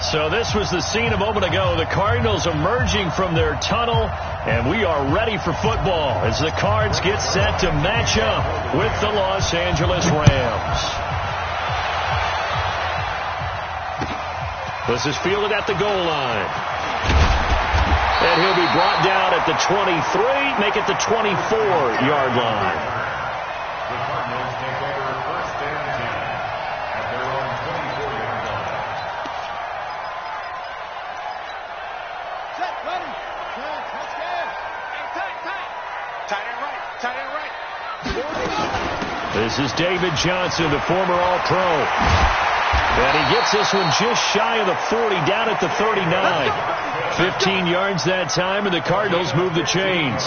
So this was the scene a moment ago. The Cardinals emerging from their tunnel, and we are ready for football as the Cards get set to match up with the Los Angeles Rams. This is fielded at the goal line. And he'll be brought down at the 23, make it the 24-yard line. This is David Johnson, the former All-Pro. And he gets this one just shy of the 40, down at the 39. 15 yards that time, and the Cardinals move the chains.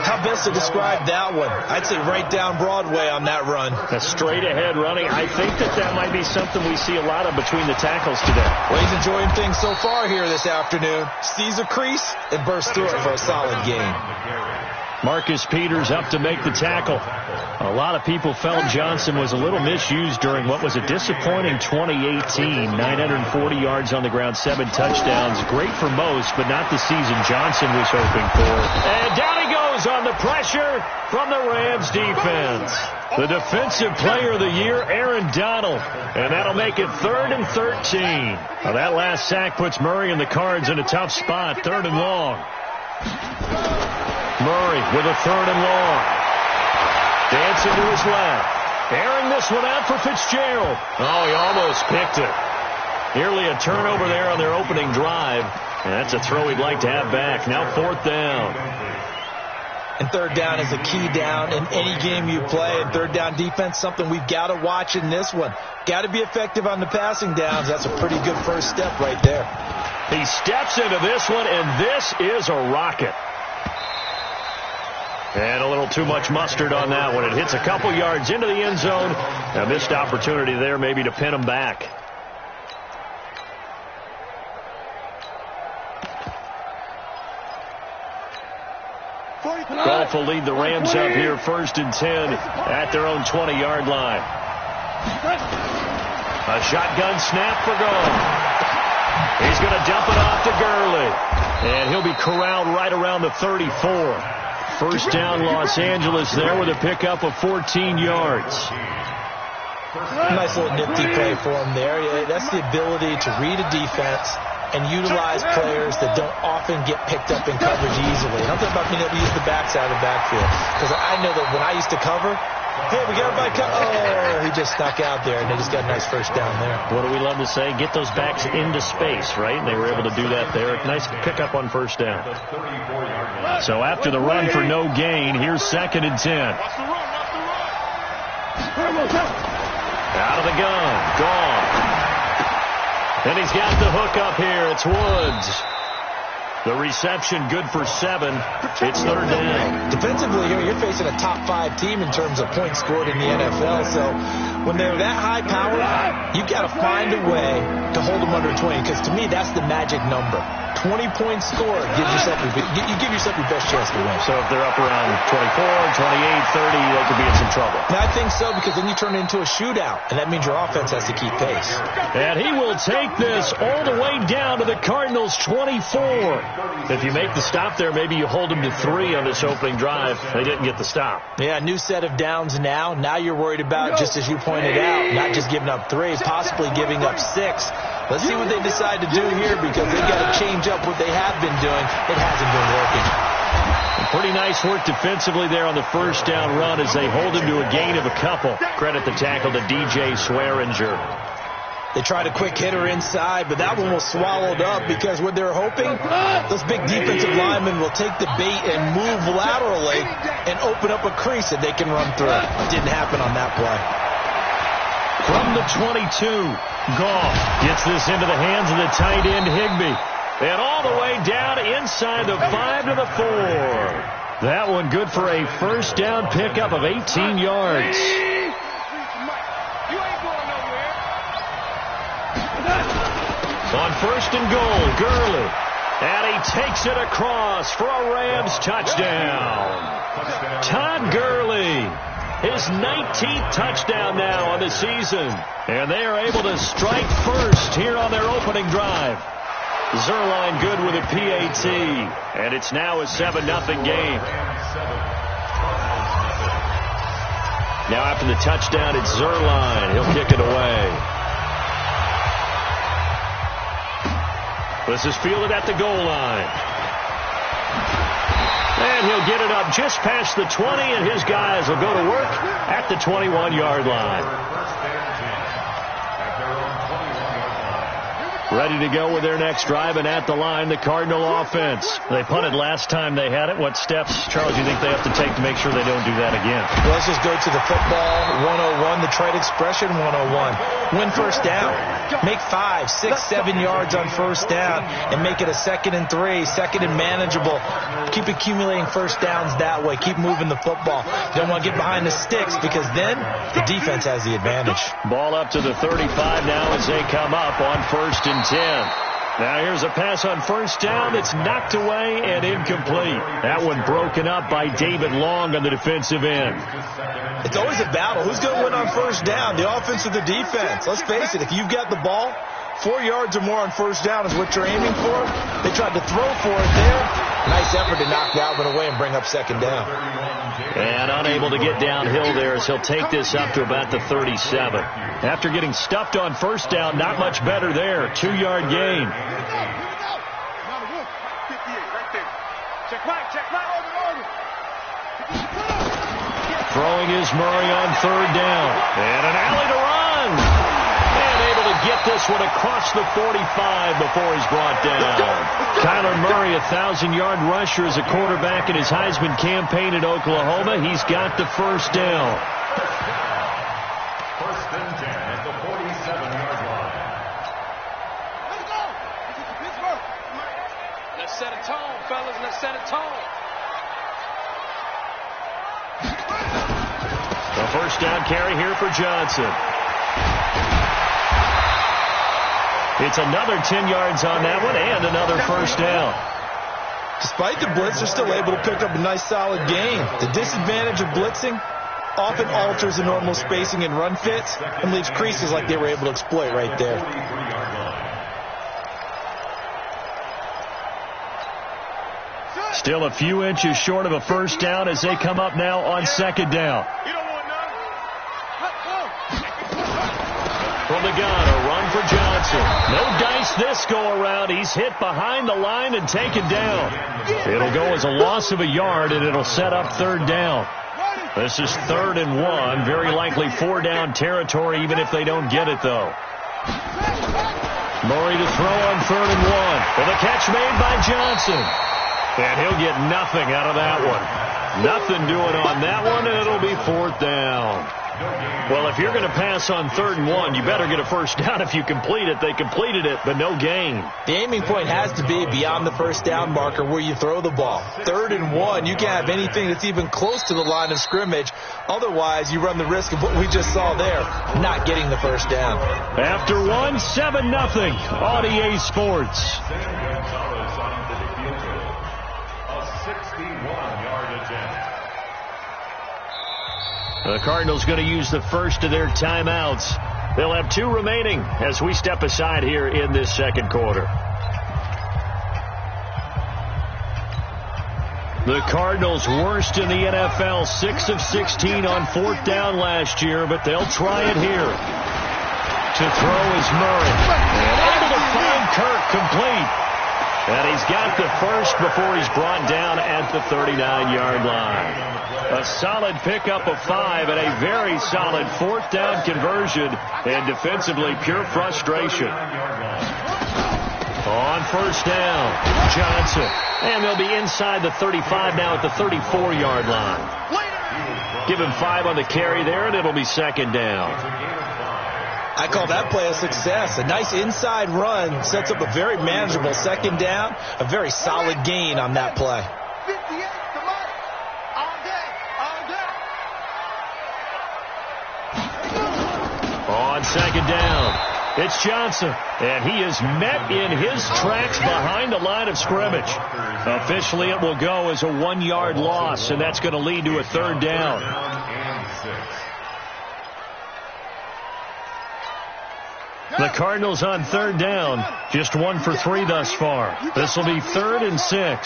How best to describe that one? I'd say right down Broadway on that run. A straight-ahead running. I think that might be something we see a lot of between the tackles today. Well, he's enjoying things so far here this afternoon. Sees a crease and bursts through it for a solid gain. Marcus Peters up to make the tackle. A lot of people felt Johnson was a little misused during what was a disappointing 2018. 940 yards on the ground, 7 touchdowns. Great for most, but not the season Johnson was hoping for. And down he goes on the pressure from the Rams defense. The defensive player of the year, Aaron Donald. And that'll make it 3rd and 13. Now that last sack puts Murray and the Cards in a tough spot, 3rd and long. Murray with a 3rd and long. Dancing to his left. Airing this one out for Fitzgerald. Oh, he almost picked it. Nearly a turnover there on their opening drive. And that's a throw he'd like to have back. Now 4th down. And 3rd down is a key down in any game you play. And 3rd down defense, something we've got to watch in this one. Got to be effective on the passing downs. That's a pretty good first step right there. He steps into this one, and this is a rocket. And a little too much mustard on that one. It hits a couple yards into the end zone. A missed opportunity there maybe to pin him back. Golf will lead the Rams up here 1st and 10 at their own 20-yard line. A shotgun snap for goal. He's going to dump it off to Gurley. And he'll be corralled right around the 34. 1st down Los Angeles there with a pickup of 14 yards. Nice little nifty play for him there. That's the ability to read a defense and utilize players that don't often get picked up in coverage easily. I'm talking about being able to use the backside of the backfield. Because I know that when I used to cover, hey, we got everybody oh, he just snuck out there, and they just got a nice 1st down there. What do we love to say? Get those backs into space, right? And they were able to do that there. Nice pickup on 1st down. So after the run for no gain, here's 2nd and 10. Out of the gun. Gone. And he's got the hook up here. It's Woods. The reception good for 7. It's 3rd down. Defensively here, you're facing a top 5 team in terms of points scored in the NFL. So when they're that high powered, you've got to find a way to hold them under 20. Because to me, that's the magic number. 20 points scored, you give yourself your best chance to win. So if they're up around 24, 28, 30, they could be in some trouble. And I think so, because then you turn it into a shootout, and that means your offense has to keep pace. And he will take this all the way down to the Cardinals' 24. If you make the stop there, maybe you hold them to 3 on this opening drive. They didn't get the stop. Yeah, new set of downs now. Now you're worried about, just as you pointed out, not just giving up 3, possibly giving up 6. Let's see what they decide to do here, because they've got to change up what they have been doing. It hasn't been working. Pretty nice work defensively there on the 1st down run as they hold him to a gain of a couple. Credit the tackle to DJ Swearinger. They tried a quick hitter inside, but that one was swallowed up because what they're hoping, those big defensive linemen will take the bait and move laterally and open up a crease that they can run through. It didn't happen on that play. From the 22, Goff gets this into the hands of the tight end Higbee. And all the way down inside the 5 to the 4. That one good for a 1st down pickup of 18 yards. On 1st and goal, Gurley. And he takes it across for a Rams touchdown. Todd Gurley. his 19th touchdown now on the season. And they are able to strike first here on their opening drive. Zuerlein good with a PAT. And it's now a 7-0 game. Now after the touchdown, it's Zuerlein. He'll kick it away. This is fielded at the goal line. And he'll get it up just past the 20, and his guys will go to work at the 21-yard line. Ready to go with their next drive, and at the line, the Cardinal offense. They punted last time they had it. What steps, Charles, do you think they have to take to make sure they don't do that again? Well, let's just go to the football 101, the trade expression 101. Win first down. Make 5, 6, 7 yards on first down and make it a 2nd and 3, 2nd and manageable. Keep accumulating first downs that way. Keep moving the football. Don't want to get behind the sticks because then the defense has the advantage. Ball up to the 35 now as they come up on 1st and 10. Now here's a pass on first down that's knocked away and incomplete. That one broken up by David Long on the defensive end. It's always a battle. Who's going to win on first down, the offense or the defense? Let's face it, if you've got the ball, 4 yards or more on first down is what you're aiming for. They tried to throw for it there. Nice effort to knock that one away and bring up 2nd down. And unable to get downhill there as he'll take this up to about the 37. After getting stuffed on first down, not much better there. 2-yard gain. Throwing is Murray on 3rd down. And an alley to run. And able to get this one across the 45 before he's brought down. Kyler Murray, 1,000-yard rusher as a quarterback in his Heisman campaign at Oklahoma. He's got the first down. 1st and 10 at the 47-yard line. Let's go. Let's set a tone, fellas. Let's set a tone. The first down carry here for Johnson. It's another 10 yards on that one and another first down. Despite the blitz, they're still able to pick up a nice solid gain. The disadvantage of blitzing often alters the normal spacing and run fits and leaves creases like they were able to exploit right there. Still a few inches short of a first down as they come up now on 2nd down. From the gun, a run for Johnson. No dice this go around. He's hit behind the line and taken down. It'll go as a loss of a yard, and it'll set up 3rd down. This is 3rd and 1. Very likely 4-down territory, even if they don't get it, though. Murray to throw on 3rd and 1. With a catch made by Johnson. And he'll get nothing out of that one. Nothing doing on that one, and it'll be 4th down. Well, if you're going to pass on 3rd and 1, you better get a first down if you complete it. They completed it, but no gain. The aiming point has to be beyond the first down marker where you throw the ball. 3rd and 1, you can't have anything that's even close to the line of scrimmage. Otherwise, you run the risk of what we just saw there, not getting the first down. After 1, 7-0 on EA Sports. The Cardinals going to use the first of their timeouts. They'll have 2 remaining as we step aside here in this 2nd quarter. The Cardinals worst in the NFL, 6 of 16 on 4th down last year, but they'll try it here. To throw is Murray. And able to find Kirk complete. And he's got the first before he's brought down at the 39-yard line. A solid pickup of 5 and a very solid 4th down conversion, and defensively pure frustration. On first down, Johnson. And they'll be inside the 35 now at the 34-yard line. Give him 5 on the carry there, and it'll be 2nd down. I call that play a success. A nice inside run sets up a very manageable 2nd down. A very solid gain on that play. On 2nd down, it's Johnson, and he is met in his tracks behind the line of scrimmage. Officially, it will go as a 1-yard loss, and that's going to lead to a 3rd down. The Cardinals on third down. Just 1 for 3 thus far. This will be 3rd and 6. 58,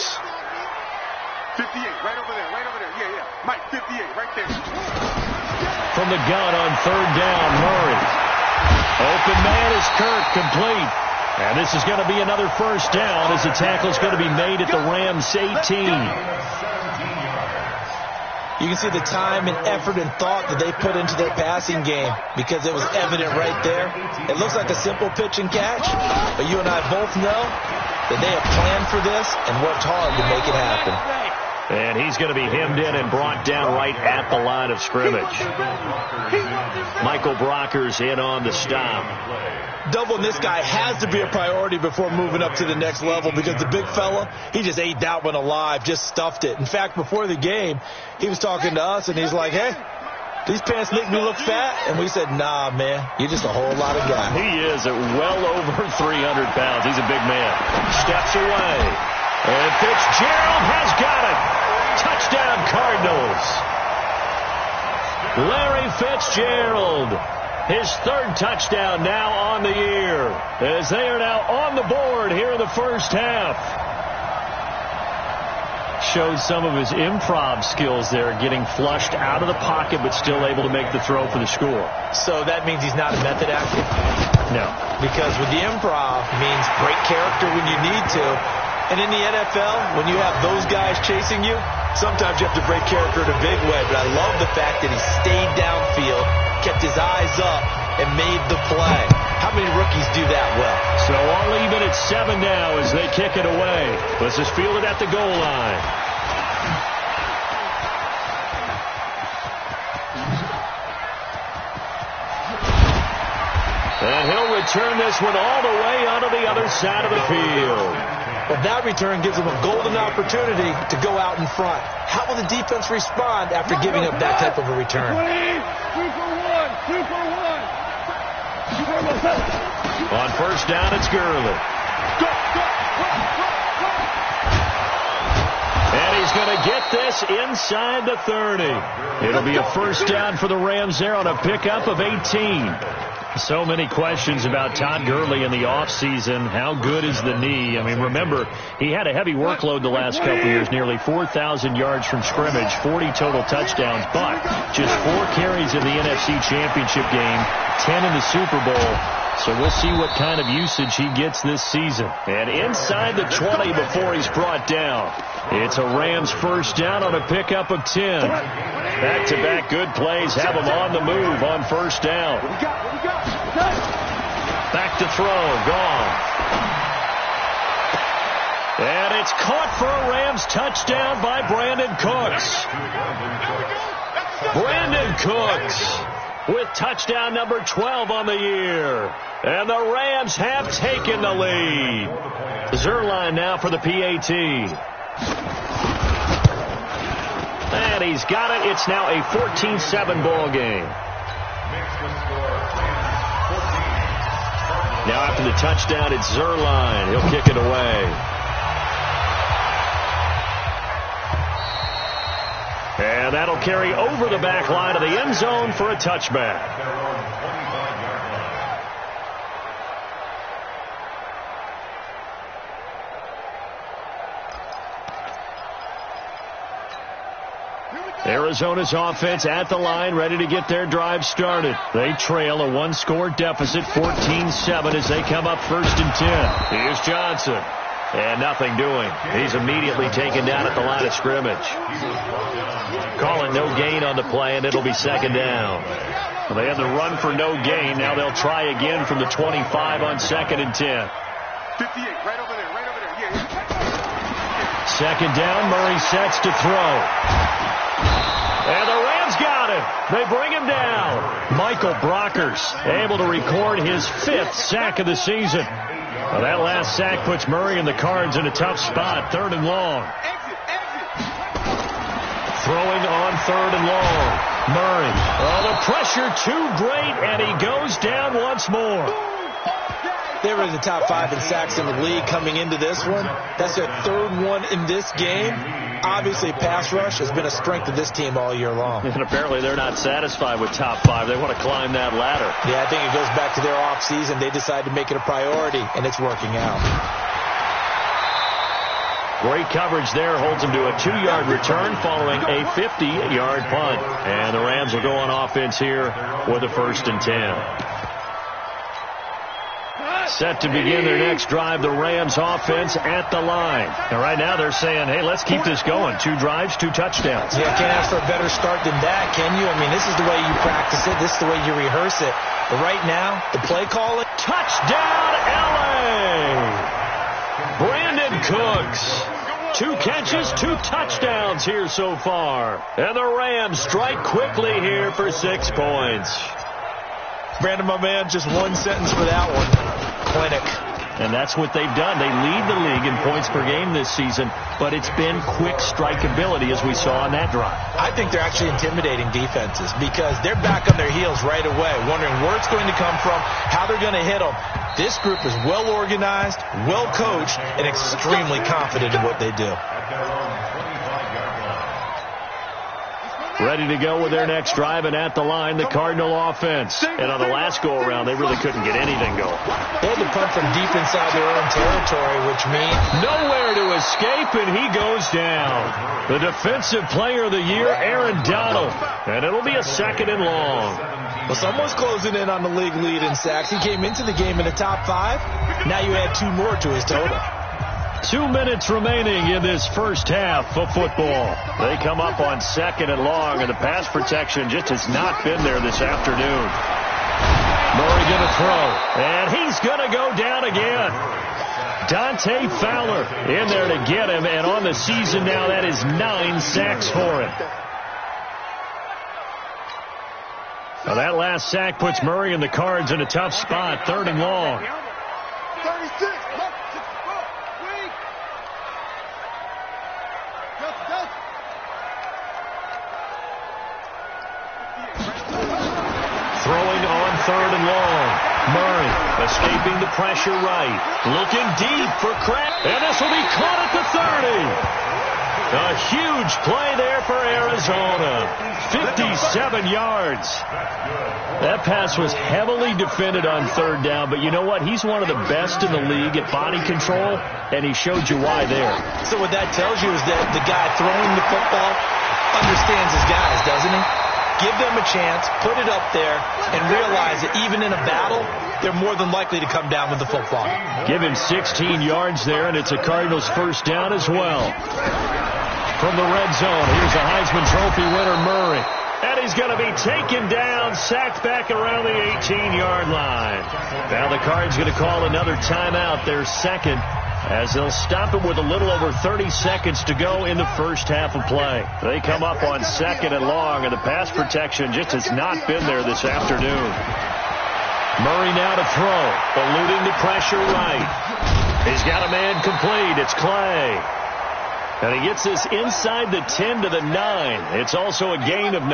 right over there, right over there. Yeah, yeah. Mike, 58, right there. From the gun on third down, Murray. Open man is Kirk, complete. And this is going to be another first down as the tackle is going to be made at the Rams' 18. You can see the time and effort and thought that they put into their passing game because it was evident right there. It looks like a simple pitch and catch, but you and I both know that they have planned for this and worked hard to make it happen. And he's going to be hemmed in and brought down right at the line of scrimmage. Michael Brocker's in on the stop. Doubling this guy has to be a priority before moving up to the next level because the big fella, he just ate that one alive, just stuffed it. In fact, before the game, he was talking to us, and he's like, hey, these pants make me look fat? And we said, nah, man, you're just a whole lot of guy. He is at well over 300 pounds. He's a big man. Steps away. And Fitzgerald has got it. Touchdown, Cardinals. Larry Fitzgerald. His 3rd touchdown now on the year as they are now on the board here in the first half. Shows some of his improv skills there, getting flushed out of the pocket but still able to make the throw for the score. So that means he's not a method actor? No. Because with the improv means break character when you need to. And in the NFL, when you have those guys chasing you, sometimes you have to break character in a big way. But I love the fact that he stayed downfield, kept his eyes up, and made the play. How many rookies do that well? So all even at 7 now as they kick it away. This is fielded at the goal line. And he'll return this one all the way onto the other side of the field. But that return gives them a golden opportunity to go out in front. How will the defense respond after giving up that type of a return? 2 for 1, 2 for 1. On first down, it's Gurley. And he's going to get this inside the 30. It'll be a first down for the Rams there on a pickup of 18. So many questions about Todd Gurley in the offseason. How good is the knee? I mean, remember, he had a heavy workload the last couple years, nearly 4,000 yards from scrimmage, 40 total touchdowns, but just 4 carries in the NFC Championship game, 10 in the Super Bowl. So we'll see what kind of usage he gets this season. And inside the 20 before he's brought down. It's a Rams first down on a pickup of 10. Back-to-back good plays have him on the move on first down. Back to throw. Gone. And it's caught for a Rams touchdown by Brandon Cooks. Brandon Cooks with touchdown number 12 on the year. And the Rams have taken the lead. Zerline now for the PAT. And he's got it. It's now a 14-7 ball game. Now after the touchdown, it's Zerline. He'll kick it away. And that'll carry over the back line of the end zone for a touchback. Arizona's offense at the line, ready to get their drive started. They trail a 1-score deficit, 14-7 as they come up first and 10. Here's Johnson. And nothing doing. He's immediately taken down at the line of scrimmage. Calling no gain on the play, and it'll be second down. Well, they had the run for no gain. Now they'll try again from the 25 on second and 10. 58, right over there, right over there. Yeah. Second down, Murray sets to throw. And the Rams got him. They bring him down. Michael Brockers able to record his 5th sack of the season. Well, that last sack puts Murray and the Cards in a tough spot. 3rd and long. Throwing on 3rd and long. Murray. Oh, the pressure too great, and he goes down once more. They were in the top 5 in sacks in the league coming into this one. That's their 3rd one in this game. Obviously, pass rush has been a strength of this team all year long. And apparently they're not satisfied with top 5. They want to climb that ladder. Yeah, I think it goes back to their offseason. They decided to make it a priority, and it's working out. Great coverage there. Holds them to a 2-yard return following a 50-yard punt. And the Rams will go on offense here with a 1st and 10. Set to begin their next drive, the Rams offense at the line. And right now they're saying, hey, let's keep this going. 2 drives, 2 touchdowns. Yeah, can't ask for a better start than that, can you? I mean, this is the way you practice it. This is the way you rehearse it. But right now, the play calling. Touchdown, L.A. Brandon Cooks. 2 catches, 2 touchdowns here so far. And the Rams strike quickly here for 6 points. Brandon, my man, just one sentence for that one. Clinic. And that's what they've done. They lead the league in points per game this season, but it's been quick strikeability as we saw on that drive. I think they're actually intimidating defenses because they're back on their heels right away, wondering where it's going to come from, how they're going to hit them. This group is well organized, well coached, and extremely confident in what they do. Ready to go with their next drive, and at the line, the Cardinal offense. And on the last go-around, they really couldn't get anything going. They had to punt from deep inside their own territory, which means nowhere to escape, and he goes down. The Defensive Player of the Year, Aaron Donald. And it'll be a 2nd and long. Well, someone's closing in on the league lead in sacks. He came into the game in the top 5. Now you add 2 more to his total. 2 minutes remaining in this first half of football. They come up on 2nd and long, and the pass protection just has not been there this afternoon. Murray going to throw, and he's going to go down again. Dante Fowler in there to get him, and on the season now, that is 9 sacks for him. Now that last sack puts Murray and the Cards in a tough spot, 3rd and long. 36. Throwing on 3rd and long. Murray escaping the pressure right. Looking deep for Kraft. And this will be caught at the 30. A huge play there for Arizona. 57 yards. That pass was heavily defended on 3rd down, but you know what? He's one of the best in the league at body control, and he showed you why there. So what that tells you is that the guy throwing the football understands his guys, doesn't he? Give them a chance, put it up there, and realize that even in a battle, they're more than likely to come down with the football. Give him 16 yards there, and it's a Cardinals 1st down as well. From the red zone, here's a Heisman Trophy winner, Murray. And he's going to be taken down, sacked back around the 18-yard line. Now the Cards going to call another timeout, their 2nd, as they'll stop it with a little over 30 seconds to go in the first half of play. They come up on 2nd and long, and the pass protection just has not been there this afternoon. Murray now to throw, eluding the pressure right. He's got a man complete. It's Clay. And he gets this inside the 10 to the 9. It's also a gain of 9.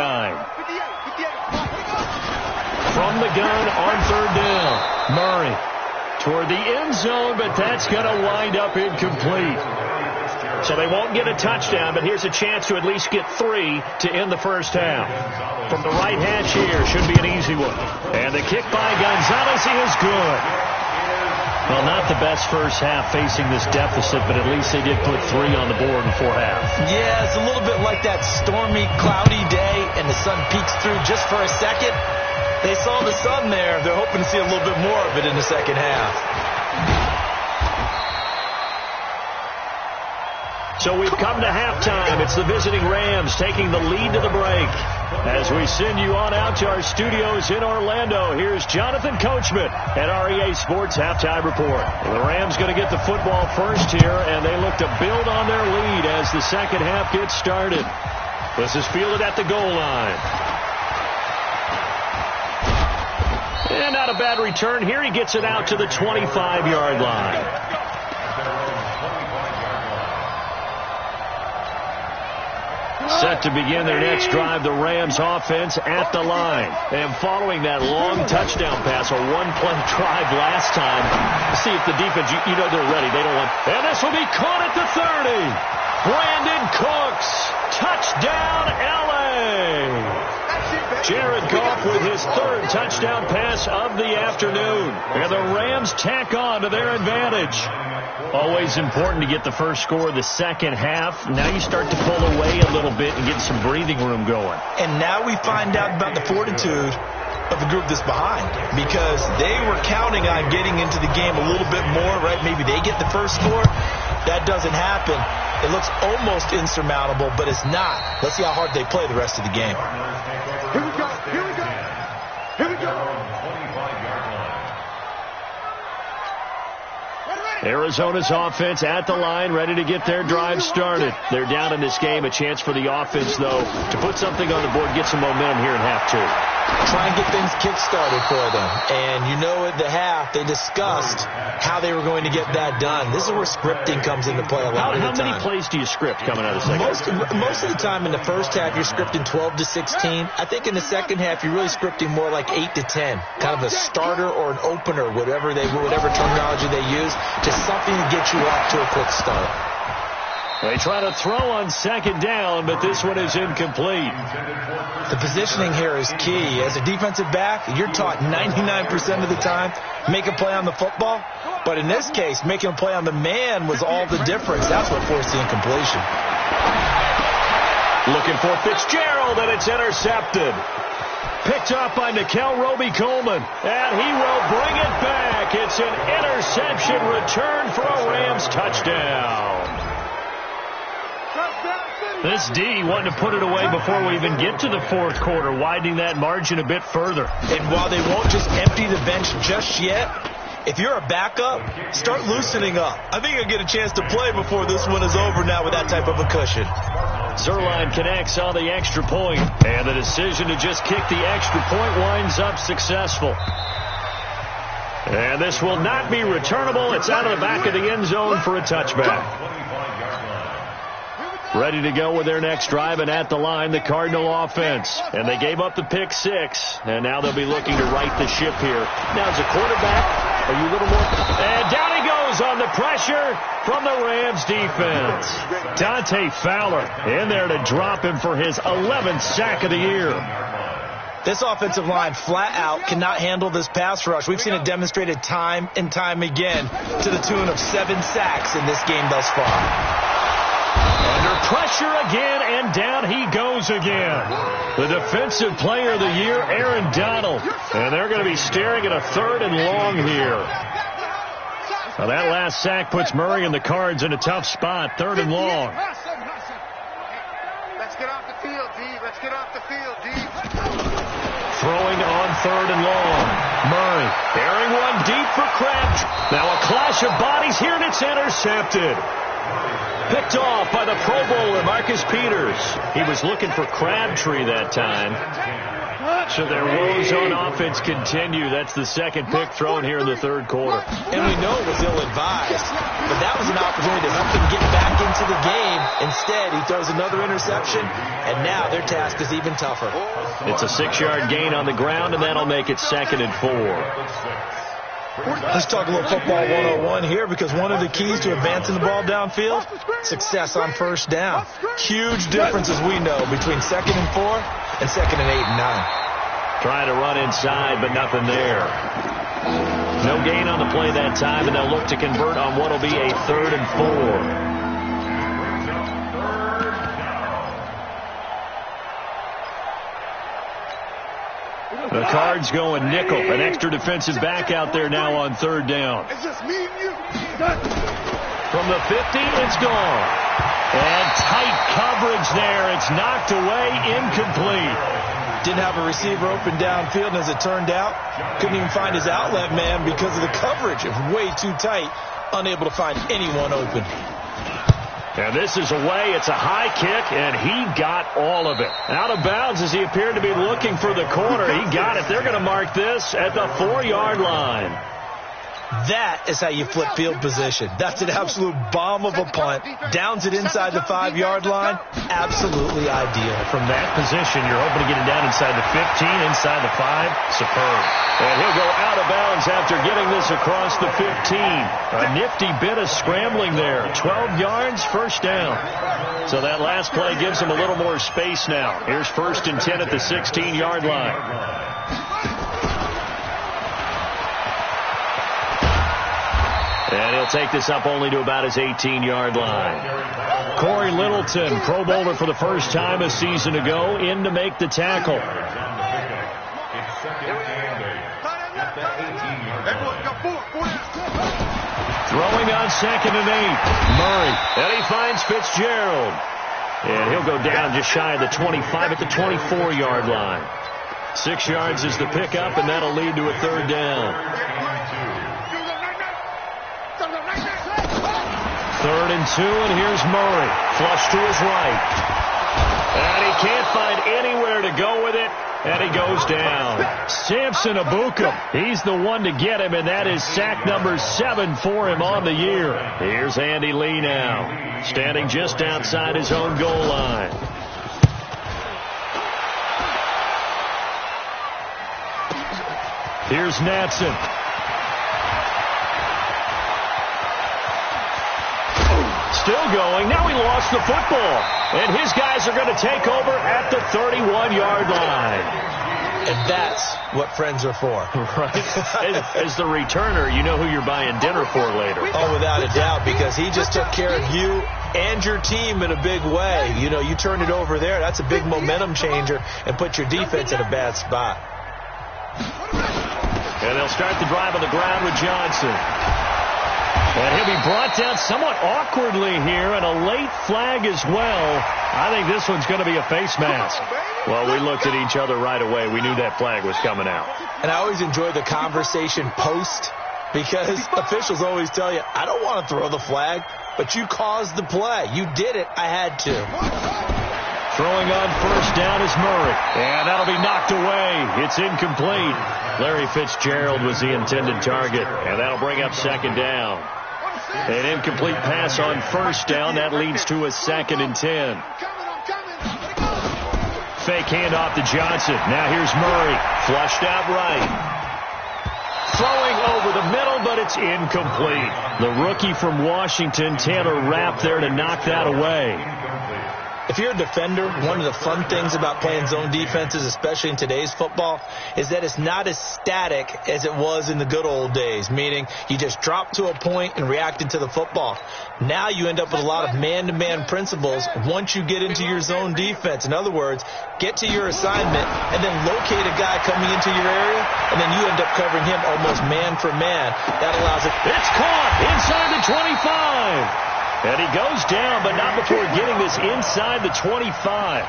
From the gun on 3rd down, Murray toward the end zone, but that's going to wind up incomplete. So they won't get a touchdown, but here's a chance to at least get 3 to end the first half. From the right hash here, should be an easy one. And the kick by Gonzalez is good. Well, not the best first half facing this deficit, but at least they did put 3 on the board before half. Yeah, it's a little bit like that stormy, cloudy day, and the sun peeks through just for a second. They saw the sun there. They're hoping to see a little bit more of it in the second half. So we've come to halftime. It's the visiting Rams taking the lead to the break. As we send you on out to our studios in Orlando, here's Jonathan Coachman at REA Sports Halftime Report. The Rams going to get the football first here, and they look to build on their lead as the second half gets started. This is fielded at the goal line. And not a bad return here. He gets it out to the 25-yard line. Set to begin their next drive, the Rams offense at the line. And following that long touchdown pass, a one-play drive last time, see if the defense, you know they're ready. They don't want, and this will be caught at the 30. Brandon Cooks, touchdown LA. Jared Goff with his third touchdown pass of the afternoon. And the Rams tack on to their advantage. Always important to get the first score of the second half. Now you start to pull away a little bit and get some breathing room going. And now we find out about the fortitude of the group that's behind, because they were counting on getting into the game a little bit more, right? Maybe they get the first score. That doesn't happen. It looks almost insurmountable, but it's not. Let's see how hard they play the rest of the game. Here we go. Here we go. Here we go. Arizona's offense at the line, ready to get their drive started. They're down in this game. A chance for the offense, though, to put something on the board, get some momentum here in half two. Try and get things kick-started for them. And you know at the half, they discussed how they were going to get that done. This is where scripting comes into play a lot of the time. How many plays do you script coming out of the second half? Most of the time in the first half, you're scripting 12 to 16. I think in the second half, you're really scripting more like 8 to 10. Kind of a starter or an opener, whatever terminology they use, just something to get you off to a quick start. They try to throw on second down, but this one is incomplete. The positioning here is key. As a defensive back, you're taught 99% of the time, make a play on the football. But in this case, making a play on the man was all the difference. That's what forced the incompletion. Looking for Fitzgerald, and it's intercepted. Picked up by Nikel Roby-Coleman, and he will bring it back. It's an interception return for a Rams touchdown. This D wanted to put it away before we even get to the fourth quarter, widening that margin a bit further. And while they won't just empty the bench just yet, if you're a backup, start loosening up. I think you'll get a chance to play before this one is over now with that type of a cushion. Zerline connects on the extra point, and the decision to just kick the extra point winds up successful. And this will not be returnable. It's out of the back of the end zone for a touchback. Ready to go with their next drive, and at the line, the Cardinal offense. And they gave up the pick six, and now they'll be looking to right the ship here. Now, as a quarterback, are you a little more... And down he goes on the pressure from the Rams defense. Dante Fowler in there to drop him for his 11th sack of the year. This offensive line flat out cannot handle this pass rush. We've seen it demonstrated time and time again to the tune of 7 sacks in this game thus far. Under pressure again, and down he goes again. The defensive player of the year, Aaron Donald. And they're going to be staring at a 3rd and long here. Now that last sack puts Murray and the Cards in a tough spot, 3rd and long. Let's get off the field, D. Let's get off the field, D. Throwing on 3rd and long. Murray airing one deep for Crabtree. Now a clash of bodies here, and it's intercepted. Picked off by the Pro Bowler, Marcus Peters. He was looking for Crabtree that time. So their woes on offense continue. That's the second pick thrown here in the third quarter. And we know it was ill-advised, but that was an opportunity to help them get back into the game. Instead, he throws another interception, and now their task is even tougher. It's a 6-yard gain on the ground, and that'll make it 2nd and 4. Let's talk a little football 101 here, because one of the keys to advancing the ball downfield, success on first down. Huge difference, as we know, between 2nd and 4 and 2nd and 8 and 9. Trying to run inside, but nothing there. No gain on the play that time, and they'll look to convert on what will be a 3rd and 4. The Cards going nickel. An extra defensive back out there now on 3rd down. It's just me and you. From the 50, it's gone. And tight coverage there. It's knocked away, incomplete. Didn't have a receiver open downfield, and as it turned out, couldn't even find his outlet man because of the coverage. It was way too tight, unable to find anyone open. And this is away. It's a high kick, and he got all of it. Out of bounds as he appeared to be looking for the corner. He got it. They're going to mark this at the 4-yard line. That is how you flip field position. That's an absolute bomb of a punt. Downs it inside the 5-yard line. Absolutely ideal. From that position, you're hoping to get it down inside the 15, inside the 5. Superb. And he'll go out of bounds after getting this across the 15. A nifty bit of scrambling there. 12 yards, first down. So that last play gives him a little more space now. Here's 1st and 10 at the 16-yard line. And he'll take this up only to about his 18-yard line. Corey Littleton, Pro Bowler for the first time a season ago, in to make the tackle. Throwing on 2nd and 8. Murray. And he finds Fitzgerald. And he'll go down just shy of the 25 at the 24-yard line. 6 yards is the pickup, and that'll lead to a 3rd down. 3rd and 2, and here's Murray. Flush to his right. And he can't find anywhere to go with it, and he goes down. Samson Abukum, he's the one to get him, and that is sack number 7 for him on the year. Here's Andy Lee now, standing just outside his own goal line. Here's Natson. Still going. Now he lost the football. And his guys are going to take over at the 31-yard line. And that's what friends are for. Right. As the returner, you know who you're buying dinner for later. Oh, without a doubt, because he just took care of you and your team in a big way. You know, you turn it over there. That's a big momentum changer and put your defense in a bad spot. And they'll start the drive on the ground with Johnson. And he'll be brought down somewhat awkwardly here, and a late flag as well. I think this one's going to be a face mask. Well, we looked at each other right away. We knew that flag was coming out. And I always enjoy the conversation post, because officials always tell you, I don't want to throw the flag, but you caused the play. You did it. I had to. Throwing on 1st down is Murray. And that'll be knocked away. It's incomplete. Larry Fitzgerald was the intended target, and that'll bring up 2nd down. An incomplete pass on 1st down. That leads to a 2nd and 10. Fake handoff to Johnson. Now here's Murray. Flushed out right. Throwing over the middle, but it's incomplete. The rookie from Washington, Taylor Rapp, there to knock that away. If you're a defender, one of the fun things about playing zone defenses, especially in today's football, is that it's not as static as it was in the good old days, meaning you just drop to a point and reacted to the football. Now you end up with a lot of man-to-man principles once you get into your zone defense. In other words, get to your assignment and then locate a guy coming into your area, and then you end up covering him almost man for man. That allows it. It's caught inside the 25. And he goes down, but not before getting this inside the 25.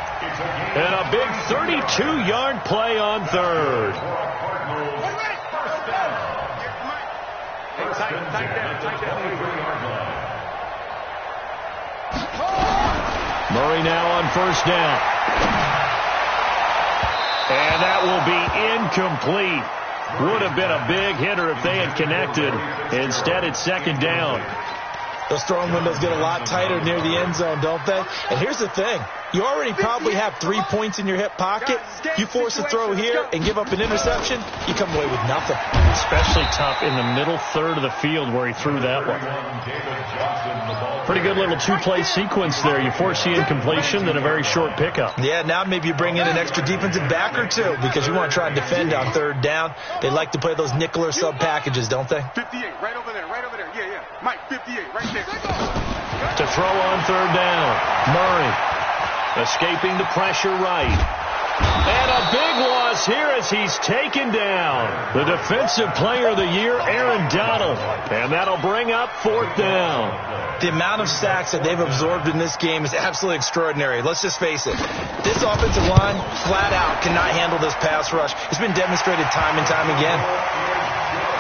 And a big 32-yard play on 3rd. Murray now on 1st down. And that will be incomplete. Would have been a big hitter if they had connected. Instead, it's 2nd down. Those throwing windows get a lot tighter near the end zone, don't they? And here's the thing. You already probably have 3 points in your hip pocket. You force a throw here and give up an interception, you come away with nothing. Especially tough in the middle 3rd of the field where he threw that one. Pretty good little 2-play sequence there. You force the incompletion, then a very short pickup. Yeah, now maybe you bring in an extra defensive back or two because you want to try and defend on 3rd down. They like to play those nickel or sub packages, don't they? 58, right over there, right over there. Yeah, yeah. Mike, 58, right there. To throw on 3rd down. Murray escaping the pressure right. And a big loss here as he's taken down. The defensive player of the year, Aaron Donald. And that'll bring up 4th down. The amount of sacks that they've absorbed in this game is absolutely extraordinary. Let's just face it. This offensive line, flat out, cannot handle this pass rush. It's been demonstrated time and time again.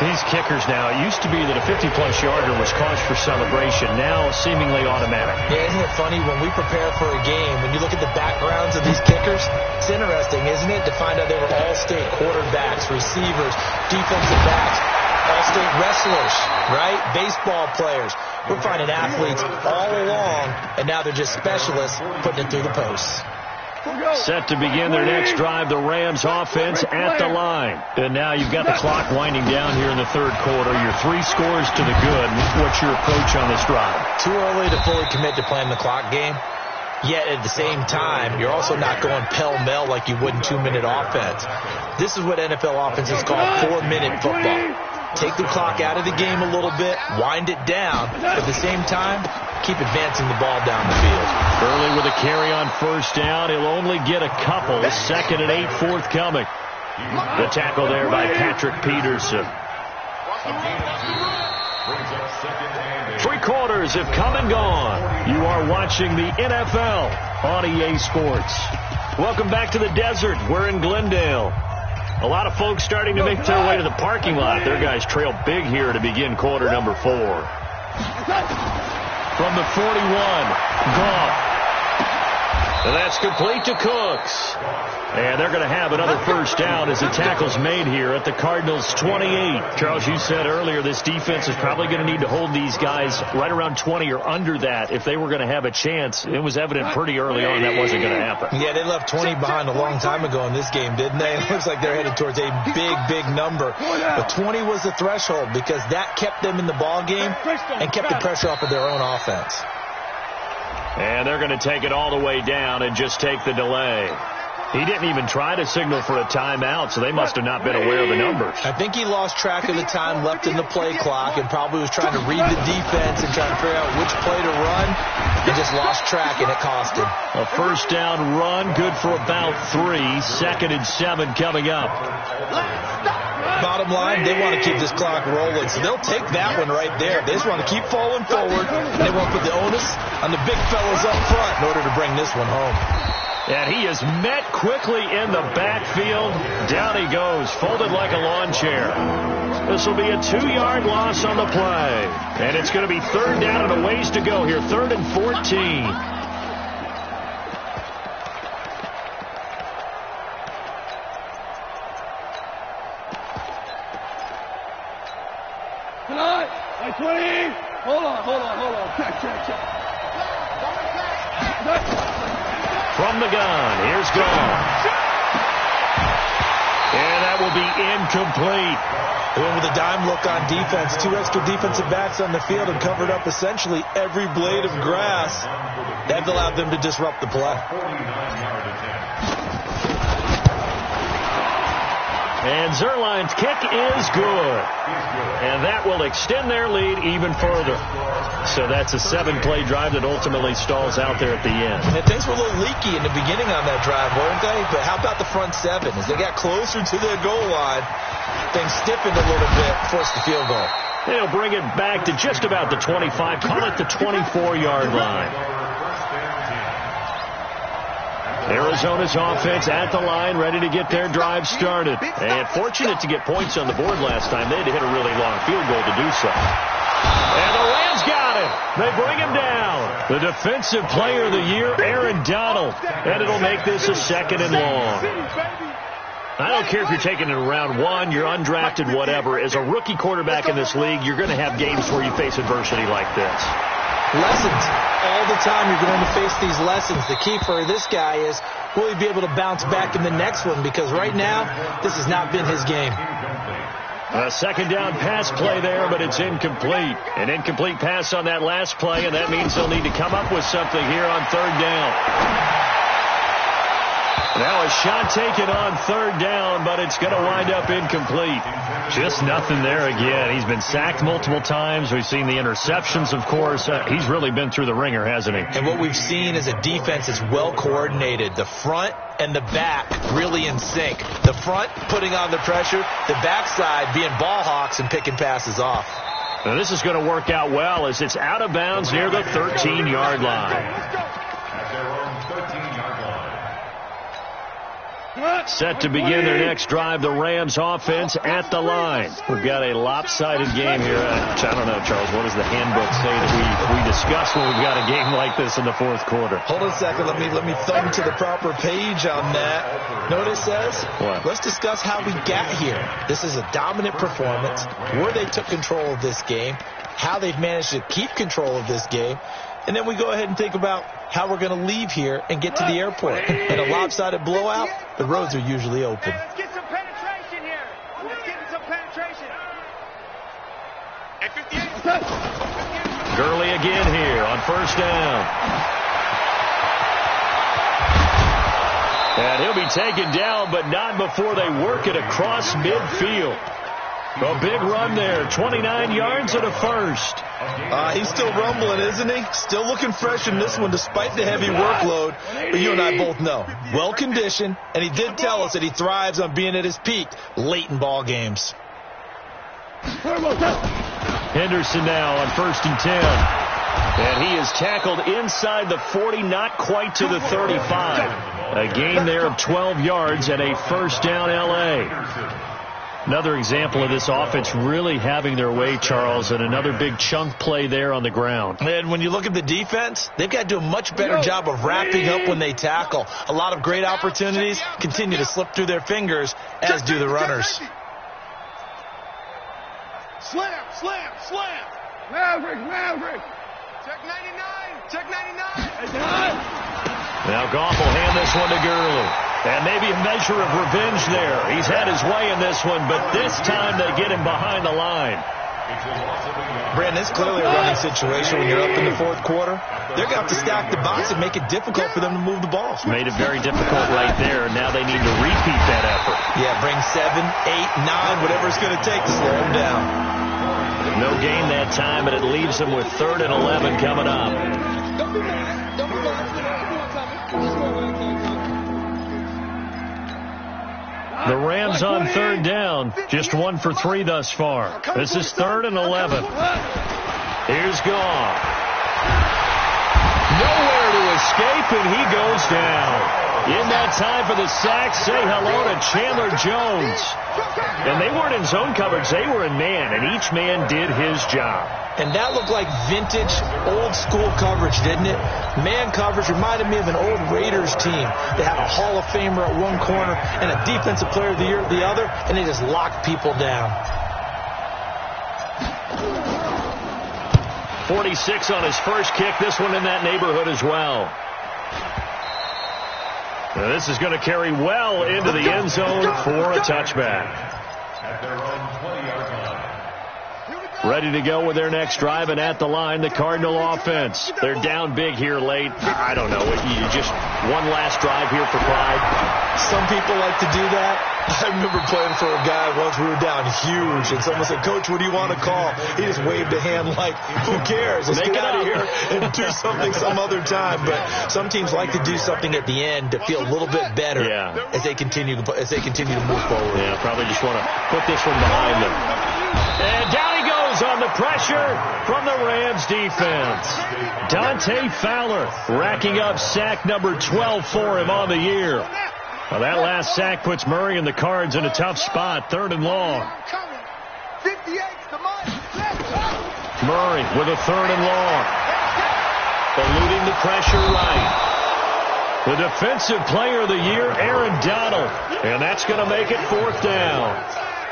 These kickers now, it used to be that a 50-plus yarder was cause for celebration. Now seemingly automatic. Yeah, isn't it funny when we prepare for a game, when you look at the backgrounds of these kickers, it's interesting, isn't it, to find out they were all-state quarterbacks, receivers, defensive backs. all-state wrestlers, right? Baseball players. We're finding athletes all along, and now they're just specialists putting it through the posts. Set to begin their next drive, the Rams offense at the line. And now you've got the clock winding down here in the third quarter. You're 3 scores to the good. What's your approach on this drive? Too early to fully commit to playing the clock game. Yet at the same time, you're also not going pell-mell like you would in 2-minute offense. This is what NFL offenses call 4-minute football. Take the clock out of the game a little bit, wind it down, but at the same time, keep advancing the ball down the field. Early with a carry on first down. He'll only get a couple. 2nd and 8 forthcoming. The tackle there by Patrick Peterson. 3 quarters have come and gone. You are watching the NFL on EA Sports. Welcome back to the desert. We're in Glendale. A lot of folks starting to make their way to the parking lot. Their guys trail big here to begin quarter number 4. From the 41, Goff. And that's complete to Cooks. And they're going to have another first down as the tackle's made here at the Cardinals' 28. Charles, you said earlier this defense is probably going to need to hold these guys right around 20 or under that if they were going to have a chance. It was evident pretty early on that wasn't going to happen. Yeah, they left 20 behind a long time ago in this game, didn't they? It looks like they're headed towards a big, big number. But 20 was the threshold because that kept them in the ball game and kept the pressure off of their own offense. And they're going to take it all the way down and just take the delay. He didn't even try to signal for a timeout, so they must have not been aware of the numbers. I think he lost track of the time left in the play clock and probably was trying to read the defense and trying to figure out which play to run and just lost track, and it cost him. A first down run, good for about 3. 2nd and 7 coming up. Bottom line, they want to keep this clock rolling, so they'll take that one right there. They just want to keep falling forward. They want to put the onus on the big fellas up front in order to bring this one home. And he is met quickly in the backfield. Down he goes, folded like a lawn chair. This will be a 2-yard loss on the play. And it's going to be 3rd down and a ways to go here. 3rd and 14. Hey, 20. Hold on. Check. From the gun, here's Goff. And that will be incomplete. They went with a dime look on defense. 2 extra defensive backs on the field and covered up essentially every blade of grass. That allowed them to disrupt the play. And Zerline's kick is good. And that will extend their lead even further. So that's a 7-play drive that ultimately stalls out there at the end. And things were a little leaky in the beginning on that drive, weren't they? But how about the front 7? As they got closer to their goal line, things stiffened a little bit, forced the field goal. They'll bring it back to just about the 25, call it the 24-yard line. Arizona's offense at the line, ready to get their drive started. And fortunate to get points on the board last time. They had to hit a really long field goal to do so. And the Rams got him. They bring him down. The defensive player of the year, Aaron Donald. And it'll make this a 2nd and long. I don't care if you're taking it in round 1, you're undrafted, whatever. As a rookie quarterback in this league, you're going to have games where you face adversity like this. Lessons. All the time you're going to face these lessons. The key for this guy is, will he be able to bounce back in the next one? Because right now, this has not been his game. A 2nd down pass play there, but it's incomplete. An incomplete pass on that last play, and that means they'll need to come up with something here on 3rd down. Now a shot taken on 3rd down, but it's going to wind up incomplete. Just nothing there again. He's been sacked multiple times. We've seen the interceptions, of course. He's really been through the ringer, hasn't he? And what we've seen is a defense that's well coordinated. The front and the back really in sync. The front putting on the pressure, the backside being ball hawks and picking passes off. Now this is going to work out well as it's out of bounds near the 13-yard line. Set to begin their next drive, the Rams offense at the line. We've got a lopsided game here. I don't know, Charles, what does the handbook say that we discuss when we've got a game like this in the fourth quarter? Hold on a second. Let me thumb to the proper page on that. Know what it says? What? Let's discuss how we got here. This is a dominant performance, where they took control of this game, how they've managed to keep control of this game, and then we go ahead and think about how we're going to leave here and get to the airport. In a lopsided blowout, the roads are usually open. Hey, let's get some penetration here. Let's get some penetration. At 58. Gurley again here on first down. And he'll be taken down, but not before they work it across midfield. A big run there, 29 yards and a first. He's still rumbling, isn't he? Still looking fresh in this one despite the heavy workload. But you and I both know, well-conditioned, and he did tell us that he thrives on being at his peak late in ball games. Henderson now on 1st and 10. And he is tackled inside the 40, not quite to the 35. A gain there of 12 yards and a first down L.A. Another example of this offense really having their way, Charles, and another big chunk play there on the ground. And when you look at the defense, they've got to do a much better job of wrapping up when they tackle. A lot of great opportunities continue to slip through their fingers, as do the runners. Slam, slam, slam. Maverick. Check 99. Check 99. Now Goff will hand this one to Gurley. And maybe a measure of revenge there. He's had his way in this one, but this time they get him behind the line. Brandon, it's clearly a running situation when you're up in the fourth quarter. They're going to have to stack the box and make it difficult for them to move the ball. Made it very difficult right there. Now they need to repeat that effort. Yeah, bring 7, 8, 9, whatever it's going to take to slow them down. No gain that time, and it leaves them with 3rd and 11 coming up. The Rams on 3rd down, just 1 for 3 thus far. This is 3rd and 11. Here's Goff. Nowhere to escape, and he goes down. In that time for the sack, say hello to Chandler Jones. And they weren't in zone coverage, they were in man, and each man did his job. And that looked like vintage, old-school coverage, didn't it? Man coverage reminded me of an old Raiders team. They had a Hall of Famer at one corner and a Defensive Player of the Year at the other, and they just locked people down. 46 on his first kick, this one in that neighborhood as well. Now this is going to carry well into the end zone for a touchback. At their own 20-yard line. Ready to go with their next drive, and at the line, the Cardinal offense. They're down big here late. I don't know. You just one last drive here for pride. Some people like to do that. I remember playing for a guy once. We were down huge, and someone said, "Coach, what do you want to call?" He just waved a hand like, "Who cares? Let's get out of here and do something some other time." But some teams like to do something at the end to feel a little bit better as they continue to move forward. Yeah, probably just want to put this one behind them. And down he goes on the pressure from the Rams defense. Dante Fowler racking up sack number 12 for him on the year. Well, that last sack puts Murray and the Cards in a tough spot, 3rd and long. Murray with a 3rd and long. Eluding the pressure right. The Defensive Player of the Year, Aaron Donald. And that's going to make it 4th down.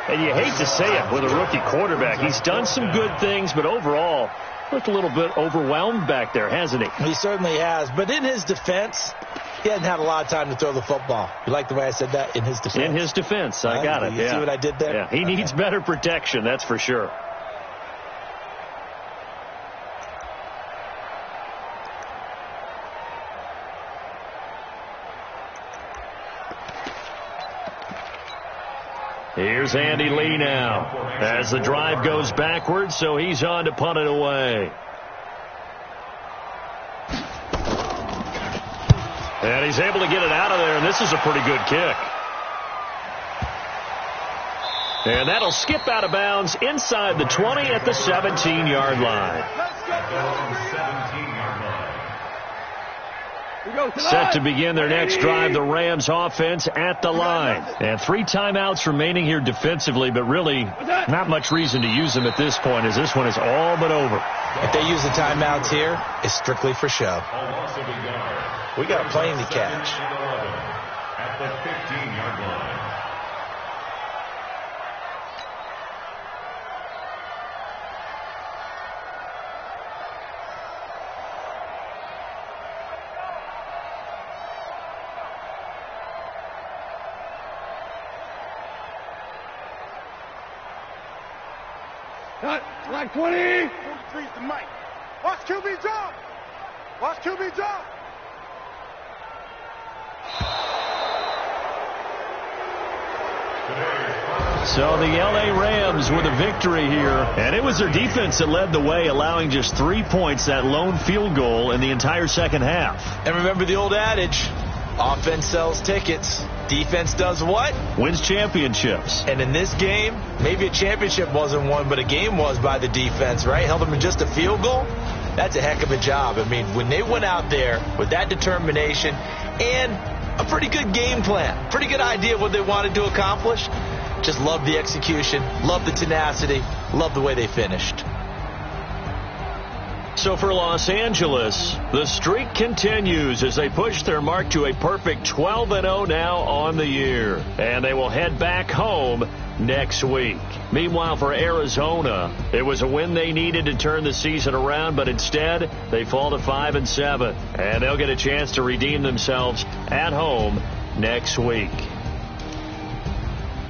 And you hate to say it with a rookie quarterback. He's done some good things, but overall, looked a little bit overwhelmed back there, hasn't he? He certainly has. But in his defense, he hasn't had a lot of time to throw the football. You like the way I said that? In his defense? In his defense. I got it. You see what I did there? Yeah, he needs better protection, that's for sure. Here's Andy Lee now as the drive goes backwards, so he's on to punt it away. And he's able to get it out of there, and this is a pretty good kick. And that'll skip out of bounds inside the 20 at the 17-yard line. Set to begin their next drive, the Rams offense at the line. And 3 timeouts remaining here defensively, but really not much reason to use them at this point, as this one is all but over. If they use the timeouts here, it's strictly for show. We got a plane to catch. At the 15-yard line. Like 20. 43's the mic. Watch QB jump. Watch QB jump. So the L.A. Rams with a victory here, and it was their defense that led the way, allowing just 3 points, that lone field goal in the entire second half. And remember the old adage, offense sells tickets. Defense does what? Wins championships. And in this game, maybe a championship wasn't won, but a game was by the defense, right? Held them in just a field goal. That's a heck of a job. I mean, when they went out there with that determination and a pretty good game plan, pretty good idea of what they wanted to accomplish, just love the execution, love the tenacity, love the way they finished. So for Los Angeles, the streak continues as they push their mark to a perfect 12-0 now on the year. And they will head back home next week. Meanwhile, for Arizona, it was a win they needed to turn the season around, but instead they fall to 5-7. And they'll get a chance to redeem themselves at home next week.